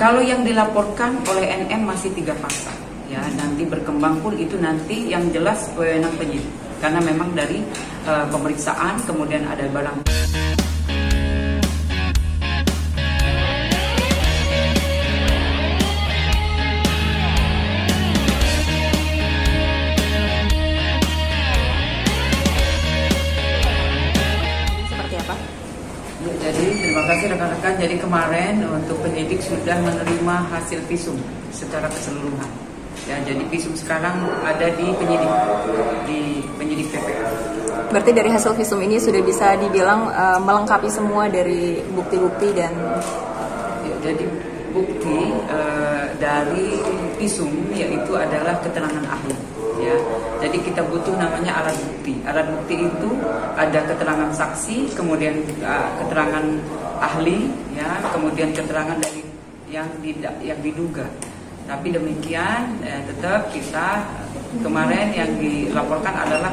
Kalau yang dilaporkan oleh NM masih 3 pasal, ya nanti berkembang pun itu nanti yang jelas wewenang penyidik, karena memang dari pemeriksaan kemudian ada barang. Jadi terima kasih rekan-rekan. Jadi kemarin untuk penyidik sudah menerima hasil visum secara keseluruhan. Ya, jadi visum sekarang ada di penyidik PPA. Berarti dari hasil visum ini sudah bisa dibilang melengkapi semua dari bukti-bukti dan. Ya, jadi bukti dari visum yaitu adalah keterangan ahli. Ya, jadi kita butuh namanya alat bukti. Alat bukti itu ada keterangan saksi, kemudian keterangan ahli, ya, kemudian keterangan dari yang diduga. Tapi demikian, tetap kita kemarin yang dilaporkan adalah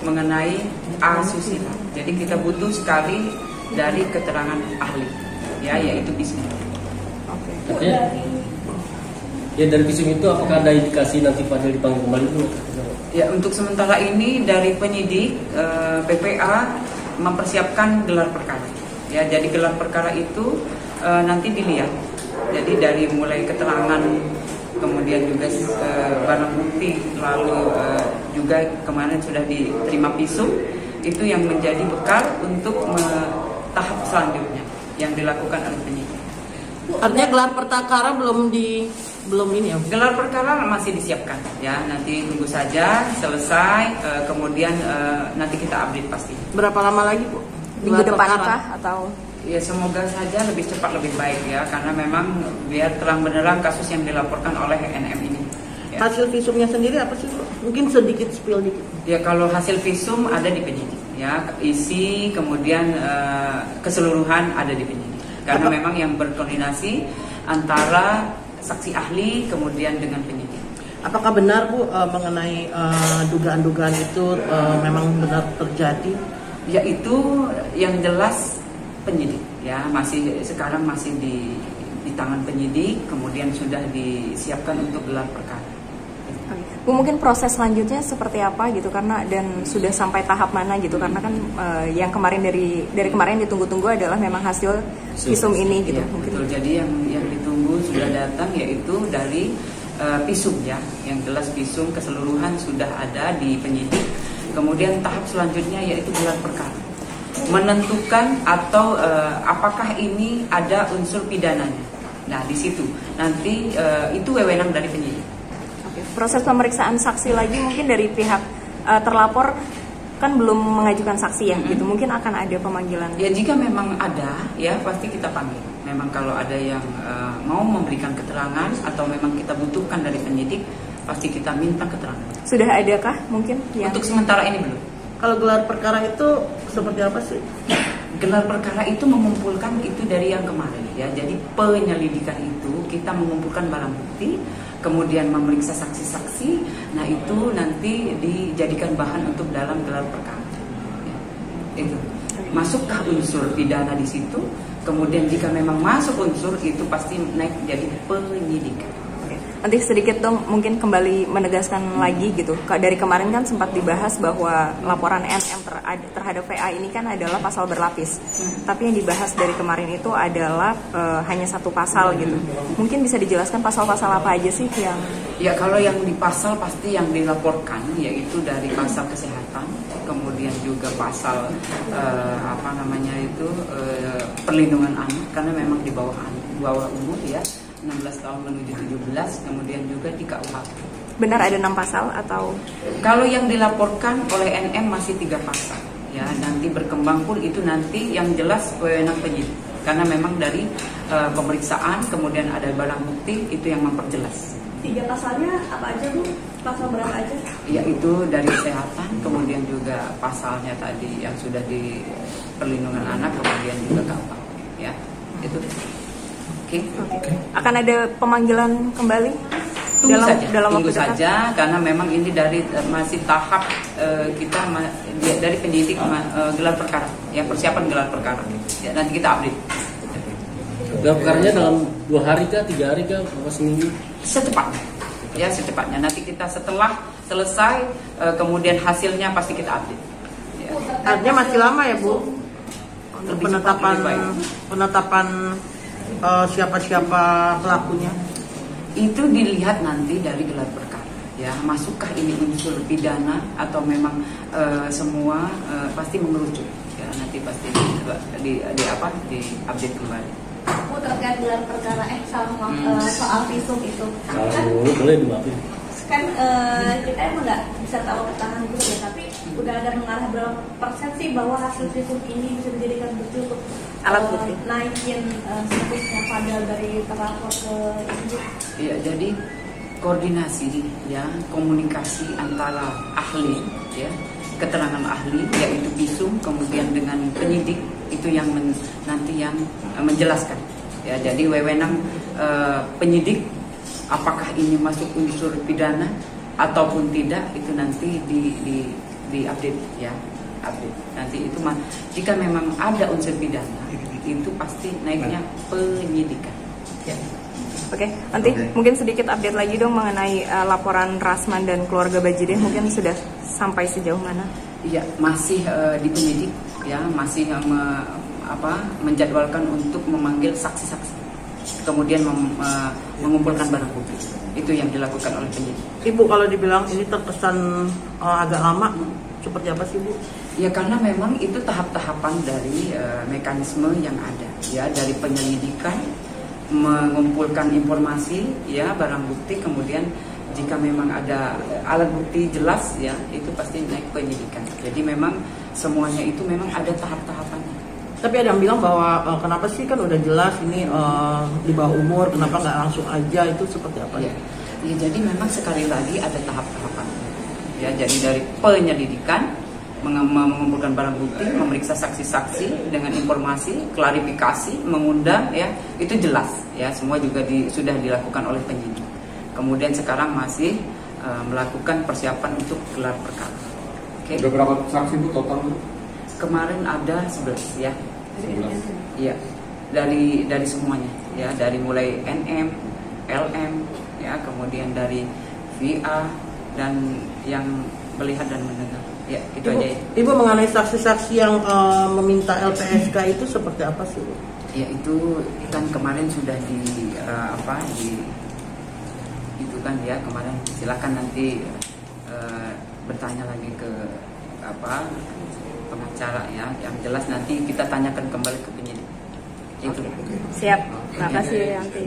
mengenai asusila. Jadi kita butuh sekali dari keterangan ahli, ya, yaitu visum. Oke. Ya, dari visum itu apakah ada indikasi nanti Fadil dipanggil kembali? Ya, untuk sementara ini dari penyidik PPA mempersiapkan gelar perkara. Ya, jadi gelar perkara itu nanti dilihat. Jadi dari mulai keterangan, kemudian juga barang bukti, lalu juga kemarin sudah diterima visum, itu yang menjadi bekal untuk tahap selanjutnya yang dilakukan oleh penyidik. Artinya gelar perkara belum ini ya? Gelar perkara masih disiapkan, ya, nanti tunggu saja selesai, kemudian nanti kita update pasti. Berapa lama lagi, Bu? Minggu depan kah atau? Ya, semoga saja lebih cepat lebih baik, ya, karena memang biar terang benderang kasus yang dilaporkan oleh NM ini. Ya. Hasil visumnya sendiri apa sih, Bu? Mungkin sedikit spill dikit. Ya, kalau hasil visum ada di penyidik, ya, isi kemudian keseluruhan ada di penyidik. Karena memang yang berkoordinasi antara saksi ahli kemudian dengan penyidik. Apakah benar, Bu, mengenai dugaan-dugaan itu memang benar terjadi? Ya, itu yang jelas penyidik, ya, sekarang masih di tangan penyidik, kemudian sudah disiapkan untuk gelar perkara. Bu, mungkin proses selanjutnya seperti apa gitu, karena dan sudah sampai tahap mana gitu, karena kan yang kemarin dari kemarin ditunggu-tunggu adalah memang hasil visum ini gitu. Ya, mungkin. Betul. Jadi yang ditunggu sudah datang, yaitu dari visum, ya, yang jelas visum keseluruhan sudah ada di penyidik. Kemudian tahap selanjutnya yaitu gelar perkara, menentukan atau apakah ini ada unsur pidananya. Nah, di situ nanti itu wewenang dari penyidik. Proses pemeriksaan saksi lagi mungkin dari pihak terlapor kan belum mengajukan saksi ya, gitu. Mungkin akan ada pemanggilan. Ya, jika memang ada, ya pasti kita panggil. Memang kalau ada yang mau memberikan keterangan atau memang kita butuhkan dari penyidik, pasti kita minta keterangan. Sudah adakah mungkin? Untuk sementara ini belum. Kalau gelar perkara itu seperti apa sih? Gelar perkara itu mengumpulkan itu dari yang kemarin, ya. Jadi penyelidikan itu kita mengumpulkan barang bukti, kemudian memeriksa saksi-saksi. Nah, itu nanti dijadikan bahan untuk dalam gelar perkara. Ya, itu. Masukkah unsur pidana di situ? Kemudian jika memang masuk unsur itu pasti naik jadi penyidikan. Nanti sedikit dong mungkin kembali menegaskan lagi gitu. Dari kemarin kan sempat dibahas bahwa laporan NM terhadap VA ini kan adalah pasal berlapis. Tapi yang dibahas dari kemarin itu adalah hanya satu pasal gitu. Mungkin bisa dijelaskan pasal-pasal apa aja sih yang? Ya, kalau yang di pasal pasti yang dilaporkan yaitu dari pasal kesehatan, kemudian juga pasal perlindungan anak, karena memang di bawah umur, ya. 16 tahun menuju 17, kemudian juga di KUHP. Benar ada 6 pasal atau? Kalau yang dilaporkan oleh NM masih 3 pasal, ya, nanti berkembang pun itu nanti yang jelas wewenang penyidik, karena memang dari pemeriksaan kemudian ada barang bukti itu yang memperjelas. 3 pasalnya apa aja, Bu? Pasal berapa aja? Ya, itu dari kesehatan, kemudian juga pasalnya tadi yang sudah di perlindungan anak, kemudian juga KUHP, ya, itu. Okay. Akan ada pemanggilan kembali? Tunggu saja, karena memang ini dari masih tahap kita dari penyidik gelar perkara, ya, persiapan gelar perkara. Ya, nanti kita update. Gelar perkaranya dalam 2 hari kah, 3 hari kah, apa seminggu? Secepatnya, ya secepatnya. Nanti kita setelah selesai, kemudian hasilnya pasti kita update. Ya. Artinya masih lama ya Bu untuk Lebih cepat, lebih baik. penetapan siapa-siapa pelakunya. Itu dilihat nanti dari gelar perkara. Ya, masukkah ini unsur pidana atau memang semua pasti mengerucut. Ya, nanti pasti di update kembali. Bu, terkait gelar perkara soal visum itu Kalau kan boleh dimaafin. kita emang nggak bisa tahu ketahanan gitu ya, tapi udah ada mengarah berapa persen sih bahwa hasil visum ini bisa dijadikan bukti untuk Alat bukti. naikin statusnya Fadel dari terlapor ke ibu. Iya, jadi koordinasi ya, komunikasi antara ahli ya, keterangan ahli yaitu visum kemudian dengan penyidik itu yang nanti yang menjelaskan ya. Jadi wewenang penyidik apakah ini masuk unsur pidana ataupun tidak itu nanti di update ya, update nanti itu jika memang ada unsur pidana itu pasti naiknya penyidikan ya. Oke, nanti mungkin sedikit update lagi dong mengenai laporan Rasman dan keluarga Bajideh, mungkin sudah sampai sejauh mana? Iya, masih di penyidik ya, masih menjadwalkan untuk memanggil saksi-saksi, kemudian mengumpulkan barang bukti. Itu yang dilakukan oleh penyidik. Ibu, kalau dibilang ini terkesan agak lama, seperti apa sih Bu? Ya karena memang itu tahap-tahapan dari mekanisme yang ada ya, dari penyelidikan, mengumpulkan informasi ya, barang bukti, kemudian jika memang ada alat bukti jelas ya, itu pasti naik penyidikan. Jadi memang semuanya itu memang ada tahap-tahapannya. Tapi ada yang bilang bahwa kenapa sih kan udah jelas ini di bawah umur, kenapa nggak langsung aja, itu seperti apa Ya, ya jadi memang sekali lagi ada tahap-tahapan. Ya, jadi dari penyelidikan, mengumpulkan barang bukti, memeriksa saksi-saksi dengan informasi, klarifikasi, mengundang ya, itu jelas ya, semua juga sudah dilakukan oleh penyidik. Kemudian sekarang masih melakukan persiapan untuk gelar perkara. Oke. Ada berapa saksi Bu total Bu? Kemarin ada 11 ya. 11. Iya. Dari semuanya ya, dari mulai NM, LM ya, kemudian dari VA dan yang melihat dan mendengar. Ya, itu Ibu, aja ya. Ibu mengenai saksi-saksi yang meminta LPSK itu seperti apa sih Bu? Ya itu kan kemarin sudah itu kan ya, kemarin silakan nanti bertanya lagi ke pengacara ya, yang jelas nanti kita tanyakan kembali ke penyidik. Itu. Siap, terima kasih Yanti.